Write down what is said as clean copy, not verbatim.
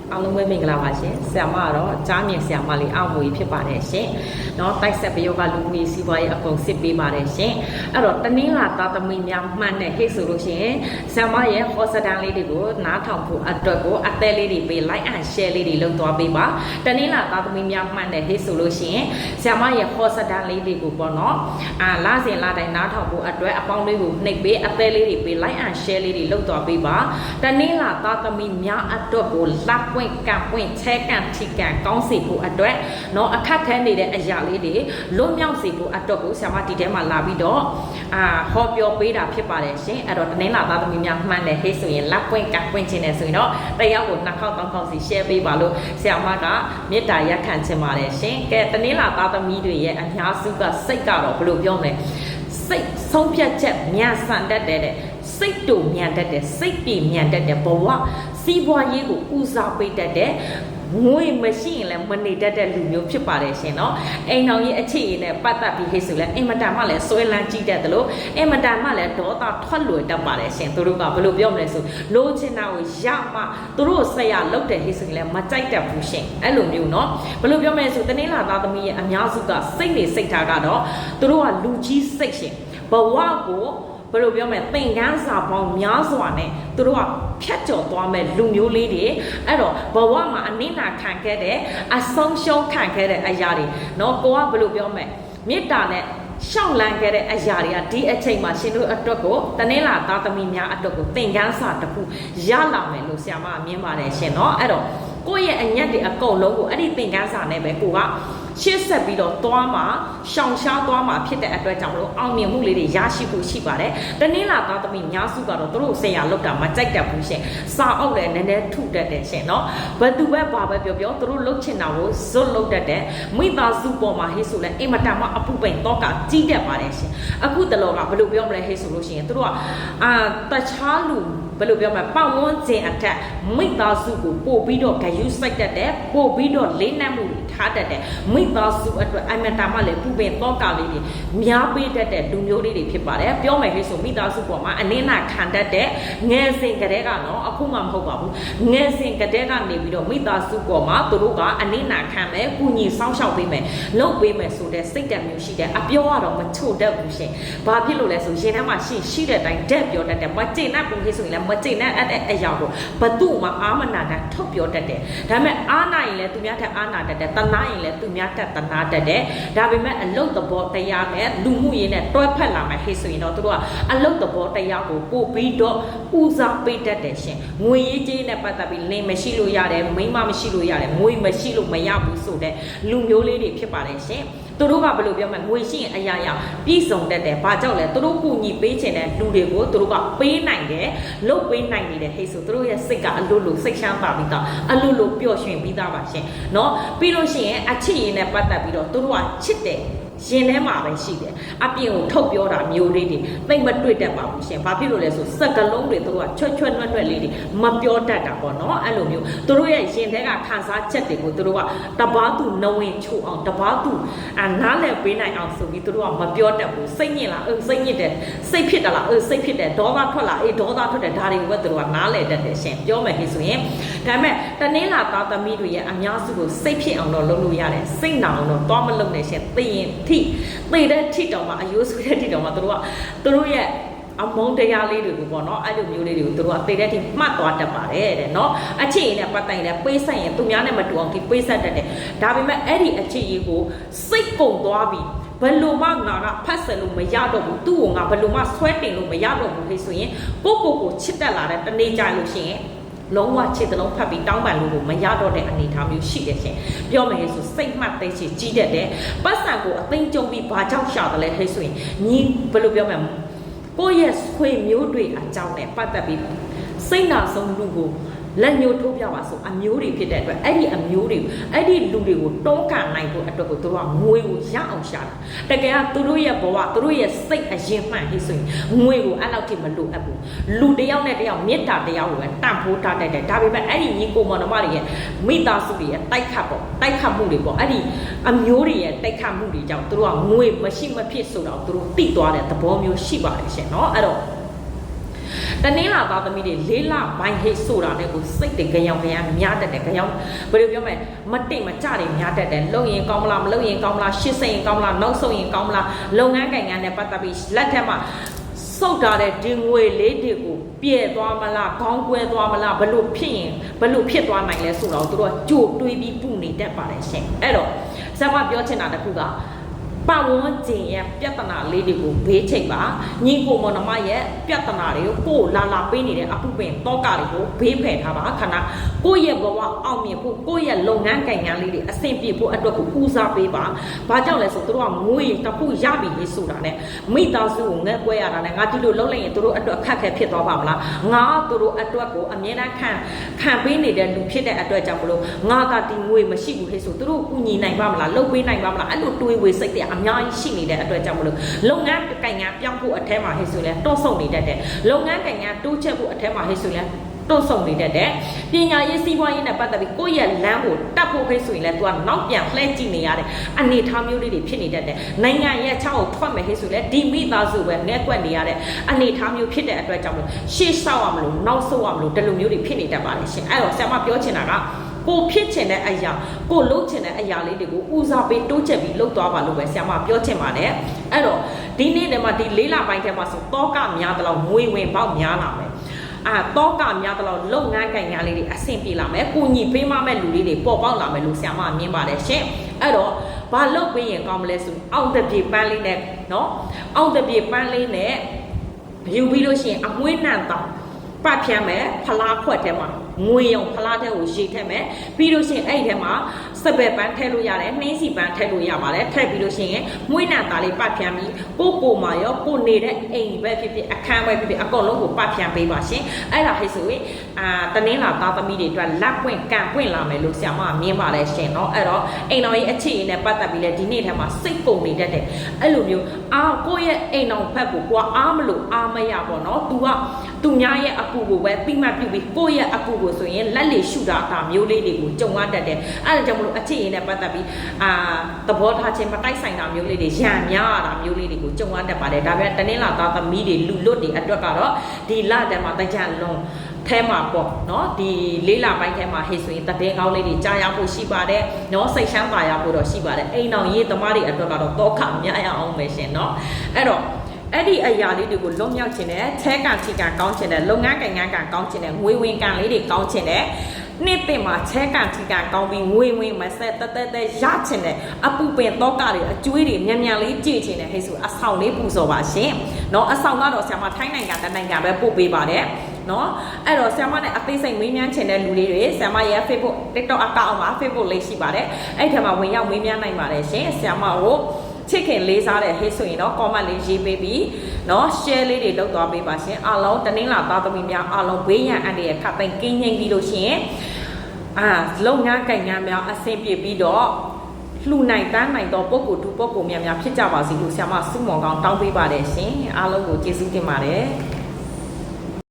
အားလုံးပဲမင်္ဂလာပါရှင်ဆရာမကတော့ကြားမြင်ဆရာမလေးအောင်မွေဖြစ်ပါတယ်ရှင်เนาะတိုက်ဆက်ပယောကလူမှုစီးပွားရေးအကုန်စစ်ပေးပါတယ်ရှင်အဲ့တော့တနင်္လာသားသမီးများမှန်တဲ့ဟိတ်ဆိုလို့ရှိရင်ဆရာမရဲ့ဟောစတန်လေးတွေကိုနားထောင်ဖို့အတွက်ကိုအသေးလေးတွေပေး like and share လေးတွေလုပ်သွားပေးပါတနင်္လာသားသမီးများမှန်တဲ့ဟိတ်ဆိုလို့ရှိရင်ဆရာမရဲ့ဟောစတန်လေးတွေကိုပေါ့နော်လာစဉ်လာတိုင်းနားထောင်ဖို့အတွက်အပေါင်းလေးကိုနှိပ်ပေးအသေးလေးတွေပေး like and share လေးတွေလုပ်သွားပေးပါတနင်္လာသားသမီးများအတွက်ကိုလက်ပွင့်ကပ်ပွင့်ချဲကန်ထိကန်ကောင်းစီဖို့အတွက်เนาะအခက်ခဲနေတဲ့အရာလေးတွေလွတ်မြောက်စီဖို့အတွက်ကိုဆရာမဒီထဲမှာလာပြီးတော့ဟောပြောပေးတာဖြစ်ပါတယ်ရှင်အဲ့တော့တနင်္လာသားသမီးများမှန်တယ်ဟဲ့ဆိုရင်လက်ပွင့်ကပ်ပွင့်ခြင်းနဲ့ဆိုရင်တော့တယောက်ကိုနှစ်ခေါက်သုံးခေါက်စီ share ပေးပါလို့ဆရာမကမေတ္တာရက်ခံချင်ပါတယ်ရှင်ကဲတနင်္လာသားသမီးတွေရဲ့အများစုကစိတ်ကတော့ဘယ်လိုပြောမလဲစိတ်ဆုံးဖြတ်ချက်မြန်ဆန်တတ်တဲ့စိတ်တူမြန်တတ်တဲ့စိတ်ပြေမြန်တတ်တဲ့ဘဝစီးပွားရေးကိုဦးစားပေးတတ်တဲ့ငွေမရှိရင်လည်းမနေတတ်တဲ့လူမျိုးဖြစ်ပါတယ်ရှင်เนาะအိမ်တော်ကြီးအခြေအနေနဲ့ပတ်သက်ပြီးဟိဆိုလဲအင်မတန်မှလည်းဆွဲလန်းကြည့်တတ်တယ်လို့အင်မတန်မှလည်းဒေါသထွက်လွယ်တတ်ပါတယ်ရှင်သူတို့ကဘယ်လိုပြောမလဲဆိုလိုချင်တာကိုရမှသူတို့ဆက်ရလောက်တဲ့ဟိဆိုရင်လည်းမကြိုက်တတ်ဘူးရှင်အဲ့လိုမျိုးเนาะဘယ်လိုပြောမလဲဆိုတနင်္လာသားသမီးရဲ့အများစုကစိတ်နေစိတ်ထားကတော့သူတို့ကလူကြီးစိတ်ရှင်ဘဝကိုဘယ်လိုပြောမလဲသင်ခန်းစာပေါင်းများစွာနဲ့သူတို့ကဖြတ်ကျော်သွားမဲ့လူမျိုးလေးတွေအဲ့တော့ဘဝမှာအနစ်နာခံခဲ့တဲ့အဆုံးရှုံးခံခဲ့တဲ့အရာတွေเนาะကိုကဘယ်လိုပြောမလဲမေတ္တာနဲ့ရှောင်းလန်းခဲ့တဲ့အရာတွေကဒီအချိန်မှာရှင်တို့အတွက်ကိုတနင်္လာသားသမီးများအတွက်ကိုသင်ခန်းစာတစ်ခုရလာမယ်လို့ဆရာမအမြင်ပါတယ်ရှင်เนาะအဲ့တော့ကိုယ့်ရဲ့အညက်တွေအကုန်လုံးကိုအဲ့ဒီသင်ခန်းစာနဲ့ပဲကိုကရှေ့ဆက်ပြီးတော့သွားမှာရှောင်ရှားသွားမှာဖြစ်တဲ့အတွက်ကြောင့်မလို့အောင်မြင်မှုလေးတွေရရှိဖို့ရှိပါတယ်တနင်္လာသားသမီးများစုကတော့သူတို့ဆရာလောက်တာမကြိုက်တတ်ဘူးရှင်စာအုပ်လည်းနည်းနည်းထုတတ်တယ်ရှင်เนาะဘယ်သူပဲဘာပဲပြောပြောသူတို့လှုပ်ချင်တာကိုဇွတ်လုပ်တတ်တယ်မိသားစုပေါ်မှာဟေးဆိုလဲအင်မတန်မှအပူပိန်တော့ကကြီးတတ်ပါတယ်ရှင်အခုတလောကဘယ်လိုပြောမလဲဟေးဆိုလို့ရှိရင်သူတို့ကတခြားလူဘယ်လိုပြောမလဲပတ်ဝန်းကျင်အထက်မိသားစုကိုပို့ပြီးတော့ဂယုစိုက်တတ်တယ်ပို့ပြီးတော့လေးနက်မှုထားတတ်တယ်မိသားစုအတွက်အမတာမှလည်းပူပင်တော့ကလေးတွေများပေးတတ်တဲ့လူမျိုးလေးတွေဖြစ်ပါတယ်ပြောမယ်ဟဲ့ဆိုမိသားစုပေါ်မှာအနည်းနာခံတတ်တဲ့ငယ်စဉ်ကတည်းကတော့အခုမှမဟုတ်ပါဘူးငယ်စဉ်ကတည်းကနေပြီးတော့မိသားစုပေါ်မှာသူတို့ကအနည်းနာခံမယ်ကုညီစောင့်ရှောက်ပေးမယ်လုပ်ပေးမယ်ဆိုတဲ့စိတ်ဓာတ်မျိုးရှိတယ်အပြောကတော့မချို့တတ်ဘူးရှင်ဘာဖြစ်လို့လဲဆိုရင်ထဲမှာရှိတဲ့အတိုင်းဓာတ်ပြောတတ်တယ်မကျင်တတ်ဘူးဟဲ့ဆိုရင်လည်းမကျင်တဲ့အရာကိုဘသူ့မှာအာမနာတာထုတ်ပြောတတ်တယ်ဒါပေမဲ့အာနာရင်လည်းသူများထက်အာနာတတ်တယ်တနာရင်လည်းသူများထက်တနာတတ်တယ်ဒါပေမဲ့အလုတ်သဘောတရားနဲ့လူမှုရေးနဲ့တွဲဖက်လာမယ်ဟဲ့ဆိုရင်တော့သူတို့ကအလုတ်သဘောတရားကိုပို့ပြီးတော့ဦးစားပေးတတ်တယ်ရှင်ငွေရေးကြေးနဲ့ပတ်သက်ပြီးလင်းမရှိလို့ရတယ်မိန်းမမရှိလို့ရတယ်ငွေမရှိလို့မရဘူးဆိုတဲ့လူမျိုးလေးတွေဖြစ်ပါတယ်ရှင်သူတို့ကဘယ်လိုပြောမလဲငွေရှိရင်အရာရာပြည့်စုံတတ်တယ်ဘာကြောင့်လဲသူတို့ကူညီပေးချင်တဲ့လူတွေကိုသူတို့ကပေးနိုင်တယ်လုပ်ပေးနိုင်နေတဲ့ဟဲ့ဆိုသူတို့ရဲ့စိတ်ကအလိုလိုစိတ်ချမ်းသာပြီးသားအလိုလိုပျော်ရွှင်ပြီးသားပါရှင်เนาะပြီးလို့ရှိရင်အချစ်ရည်နဲ့ပတ်သက်ပြီးတော့သူတို့ကချစ်တယ်ရှင်ထဲမှာပဲရှိတယ်အပြင်ကိုထုတ်ပြောတာမျိုးလေးတွေသိမတွေ့တတ်ပါဘူးရှင်ဘာဖြစ်လို့လဲဆိုစက်ကလုံးတွေသူတို့ကချွတ်နွက်လေးတွေမပြောတတ်တာပေါ့နော်အဲ့လိုမျိုးသူတို့ရဲ့ရှင်ထဲကခံစားချက်တွေကိုသူတို့ကတပားသူနဝင်ချိုးအောင်တပားသူနားလည်ပေးနိုင်အောင်ဆိုပြီးသူတို့ကမပြောတတ်ဘူးစိတ်ညစ်လားစိတ်ညစ်တယ်စိတ်ဖြစ်တယ်လားစိတ်ဖြစ်တယ်ဒေါသထွက်လားဒေါသထွက်တယ်ဒါတွေကိုပဲသူတို့ကနားလည်တတ်တယ်ရှင်ပြောမယ်ဟဲ့ဆိုရင်ဒါပေမဲ့တနင်္လာသားသမီးတွေရဲ့အများစုကိုစိတ်ဖြစ်အောင်တော့လုပ်လို့ရတယ်စိတ်နာအောင်တော့သွားမလုပ်နဲ့ရှင်သိရင်ထိသေတဲ့ထိတောင်မှအယိုးဆွေးတဲ့ထိတောင်မှသူတို့ရဲ့အမုန်းတရားလေးတွေကိုပေါ့နော်အဲ့လိုမျိုးလေးတွေကိုသူတို့ကသေတဲ့ထိမှတ်သွားတတ်ပါတယ်တဲ့နော်အခြေအနေနဲ့ပတ်သက်ရင်ပေးဆက်ရင်သူများနဲ့မတူအောင်ဒီပေးဆက်တတ်တယ်ဒါပေမဲ့အဲ့ဒီအခြေအနေကိုစိတ်ကုန်သွားပြီးဘယ်လိုမှငါကဖတ်ဆက်လို့မရတော့ဘူးသူ့ကိုငါဘယ်လိုမှဆွဲတင်လို့မရတော့ဘူးလေဆိုရင်ကိုချစ်တက်လာတဲ့တနေ့ကြလို့ရှိရင်လုံးဝချစ်တဲ့လုံးဖတ်ပြီးတောင်းပန်လို့ကိုမရတော့တဲ့အနေအထားမျိုးရှိတယ်ရှင်ပြောမယ်ဆိုစိတ်မှတ်သိချင်ကြီးတတ်တယ်ပတ်စံကိုအသိကြုံပြီးဘာကြောင့်ရှာတယ်လဲဟဲ့ဆိုရင်ညီဘယ်လိုပြောမလဲကိုယ့်ရဲ့ဆွေမျိုးတွေအကြောင်းနဲ့ပတ်သက်ပြီးစိတ်နာဆုံးလူကိုလက်ညှိုးထိုးပြပါဆိုအမျိုးတွေဖြစ်တဲ့အတွက်အဲ့ဒီအမျိုးတွေအဲ့ဒီလူတွေကိုတွန်းကန်နိုင်ဖို့အတွက်ကိုသူတို့ကငွေကိုရအောင်ရှာတာတကယ်ကသူတို့ရဲ့ဘဝသူတို့ရဲ့စိတ်အရင်မှန်ဟိဆိုရင်ငွေကိုအဲ့လောက်ထိမလိုအပ်ဘူးလူတယောက်နဲ့တယောက်မေတ္တာတရားကိုပဲတန့်ဖိုးထားတတ်တယ်ဒါပေမဲ့အဲ့ဒီညီကိုမောင်နှမတွေရဲ့မိသားစုတွေရဲ့တိုက်ခတ်မှုတွေပေါ့အဲ့ဒီအမျိုးတွေရဲ့တိုက်ခတ်မှုတွေကြောင့်သူတို့ကငွေမရှိမဖြစ်ဆိုတော့သူတို့တိသွားတဲ့သဘောမျိုးရှိပါတယ်ရှင်เนาะအဲ့တော့ တနင်္လာသားသမီးတွေလေးလပိုင်းဟိတ်ဆိုတာနဲ့ကိုစိတ်တွေကြောင်များတတ်တယ်ကြောင်ဘယ်လိုပြောမလဲမတိတ်မကြတွေများတတ်တယ်လုံရင်ကောင်းမလားမလုံရင်ကောင်းမလားရှစ်စိတ်ရင်ကောင်းမလားနောက်ဆုံးရင်ကောင်းမလားလုပ်ငန်းကိုင်ငန်းနဲ့ပတ်သက်ပြီးလက်ထက်မှာစုတ်ထားတဲ့ဒီငွေလေးတွေကိုပြည့်သွားမလားခေါင်းကွဲသွားမလားဘလို့ဖြစ်ရင်ဘလို့ဖြစ်သွားနိုင်လဲဆိုတော့သူတို့ကကြိုတွေးပြီးပူနေတတ်ပါတယ်ရှင်အဲ့တော့ဆရာမပြောချင်တာတခုကပတ်ဝန်းကျင်ရဲ့ပြဿနာလေးတွေကိုဘေးချိတ်ပါညီကိုမောင်နှမရဲ့ပြဿနာတွေကိုလာပေးနေတဲ့အပုပင်တောကတွေကိုဘေးဖယ်ထားပါခဏကိုယ့်ရဲ့ဘဝအောင်မြင်ဖို့ကိုယ့်ရဲ့လုပ်ငန်းကိုင်ငန်းလေးတွေအဆင်ပြေဖို့အတွက်ကိုဦးစားပေးပါဘာကြောင့်လဲဆိုသူတို့ကငွေတစ်ခုရပြီလေဆိုတာနဲ့မိသားစုကိုငဲ့ကွဲရတာနဲ့ငါဒီလိုလုပ်လိုက်ရင်သူတို့အတွက်အခက်ခဲဖြစ်သွားပါမလားငါသူတို့အတွက်ကိုအမြဲတမ်းခံပေးနေတဲ့လူဖြစ်တဲ့အတွက်ကြောင့်မလို့ငါကဒီငွေမရှိဘူးဟဲ့ဆိုသူတို့ကူညီနိုင်ပါမလားလုပ်ပေးနိုင်ပါမလားအဲ့လိုတွေးဝေစိတ်တဲ့အများကြီးရှိနေတဲ့အတွက်ကြောင့်မလို့လုပ်ငန်းကိုင်ငန်းပြောင်းဖို့အထက်မှာဟဲ့ဆိုလဲတော့ဆုံနေတတ်တယ်လုပ်ငန်းကိုင်ငန်းတိုးချက်ဖို့အထက်မှာဟဲ့ဆိုလဲတိုးဆုံနေတတ်တယ်ပညာရေးစီးပွားရေးနဲ့ပတ်သက်ပြီးကိုယ့်ရဲ့လမ်းကိုတတ်ဖို့ဟဲ့ဆိုရင်လဲ तू ကနောက်ပြန်လှည့်ကြည့်နေရတဲ့အနေထားမျိုးလေးတွေဖြစ်နေတတ်တယ်နိုင်ငံရဲ့ချောင်းကိုထွက်မယ်ဟဲ့ဆိုလဲဒီမိသားစုပဲနဲ့ကွက်နေရတဲ့အနေထားမျိုးဖြစ်တဲ့အတွက်ကြောင့်မလို့ရှေ့ဆောက်ရမလို့နောက်ဆုတ်ရမလို့ဒီလိုမျိုးတွေဖြစ်နေတတ်ပါတယ်ရှင်အဲ့တော့ဆရာမပြောချင်တာကကိုဖြစ်ချင်တဲ့အရာကိုလုပ်ချင်တဲ့အရာလေးတွေကိုဦးစားပေးတိုးချက်ပြီးလုပ်သွားပါလို့ပဲဆရာမပြောချင်ပါတယ်အဲ့တော့ဒီနေ့တည်းမှာဒီ၄လပိုင်းထဲမှာဆိုတောကများတော့ငွေဝင်ပေါက်များလာမယ်တောကများတော့လုပ်ငန်းကိုင်ငန်းလေးတွေအဆင်ပြေလာမယ်ကိုညီပေးမမဲ့လူလေးတွေပေါ်ပေါက်လာမယ်လို့ဆရာမမြင်ပါတယ်ရှင်အဲ့တော့ဘာလုပ်ပေးရင်ကောင်းမလဲဆိုအောင်တပြေပန်းလေးနဲ့နော်အောင်တပြေပန်းလေးနဲ့ယူပြီးလို့ရှိရင်အမွှေးနှံတောင်ပတ်ဖြန်းမယ်ဖလားခွက်ထဲမှာငွေရုံဖလားထဲကိုရေထည့်မယ်ပြီးလို့ရှိရင်အဲ့ဒီထဲမှာစပယ်ပန်းထည့်လို့ရတယ်နှင်းစီပန်းထည့်လို့ရပါတယ်ထည့်ပြီးလို့ရှိရင်မွှေးနှံသားလေးပတ်ဖြန်းပြီးကိုမှာရောကိုနေတဲ့အိမ်ပဲဖြစ်ဖြစ်အခန်းပဲဖြစ်ဖြစ်အကုန်လုံးကိုပတ်ဖြန်းပေးပါရှင်အဲ့ဒါဟဲ့ဆိုရင်တနင်္လာသားသမီးတွေအတွက်လက်ပွင့်ကန်ပွင့်လာမယ်လို့ဆရာမမြင်ပါတယ်ရှင်เนาะအဲ့တော့အိမ်တော်ရဲ့အခြေအနေနဲ့ပတ်သက်ပြီးလဲဒီနေ့ထဲမှာစိတ်ကုန်နေတတ်တယ်အဲ့လိုမျိုးကိုယ့်ရဲ့အိမ်တော်ဖက်ကိုကိုကအားမလို့အားမရပေါ့เนาะ तू ကသူများရဲ့အကူကိုပဲပြီးမှပြုပြီးကိုယ့်ရဲ့အကူကိုဆိုရင်လက်လေရှုတာဒါမျိုးလေးတွေကိုကြုံရတတ်တယ်အဲ့ဒါကြောင့်မလို့အခြေအနေနဲ့ပတ်သက်ပြီးသဘောထားခြင်းမတိုက်ဆိုင်တာမျိုးလေးတွေရံများတာမျိုးလေးတွေကိုကြုံရတတ်ပါတယ်ဒါပေမဲ့တနင်္လာသားသမီးတွေလူလွတ်တွေအတွက်ကတော့ဒီလတည်းမှာတကြလုံးထဲမှာပေါ့เนาะဒီလေးလပိုင်းထဲမှာဟေ့ဆိုရင်တည်ကောင်းလေးတွေကြားရဖို့ရှိပါတယ်เนาะစိတ်ချမ်းသာရဖို့တော့ရှိပါတယ်အိမ်တော်ရေးသမားတွေအတွက်ကတော့တောခများရအောင်ပဲရှင်เนาะအဲ့တော့အဲ့ဒီအရာလေးတွေကိုလွတ်မြောက်ခြင်းနဲ့ချဲကန်ချီကန်ကောင်းခြင်းနဲ့လုပ်ငန်းကိုင်ငန်းကန်ကောင်းခြင်းနဲ့ငွေဝင်ကန်လေးတွေကောင်းခြင်းနဲ့နေ့ပင်မှာချဲကန်ချီကန်ကောင်းပြီးငွေဝင်မဆက်တက်ရခြင်းနဲ့အပူပင်တောကတွေအကျွေးတွေမြန်လေးကြည့်ခြင်းနဲ့ဟဲ့ဆိုအဆောင်လေးပူဇော်ပါရှင်เนาะအဆောင်ကတော့ဆရာမထိုင်းနိုင်ငံတနိုင်ငံပဲပို့ပေးပါတယ်เนาะအဲ့တော့ဆရာမနဲ့အသေးစိတ်မေးမြန်းချင်တဲ့လူလေးတွေဆရာမရဲ့ Facebook TikTok အကောင့်မှာ Facebook လေးရှိပါတယ်အဲ့ထဲမှာဝင်ရောက်မေးမြန်းနိုင်ပါတယ်ရှင်ဆရာမကိုချစ်ခင်လေးစားတဲ့ဟေးဆိုရင်တော့ comment လေးရေးပေးပြီးเนาะ share လေးတွေလုပ်သွားပေးပါရှင်အားလုံးတနင်္လာသားသမီးများအားလုံးဘေးရန်အန္တရာယ်ခတ်သိမ်းကင်းငြိမ်းပြီးလို့ရှိရင်လုပ်ငန်းကိုင်ငန်းများအဆင်ပြေပြီးတော့လှူနိုင်တန်းနိုင်တော့ပုဂ္ဂိုလ်သူပုဂ္ဂိုလ်များဖြစ်ကြပါစေလို့ဆရာမစုမောင်ကောင်းတောင်းပေးပါတယ်ရှင်အားလုံးကိုကျေးဇူးတင်ပါတယ်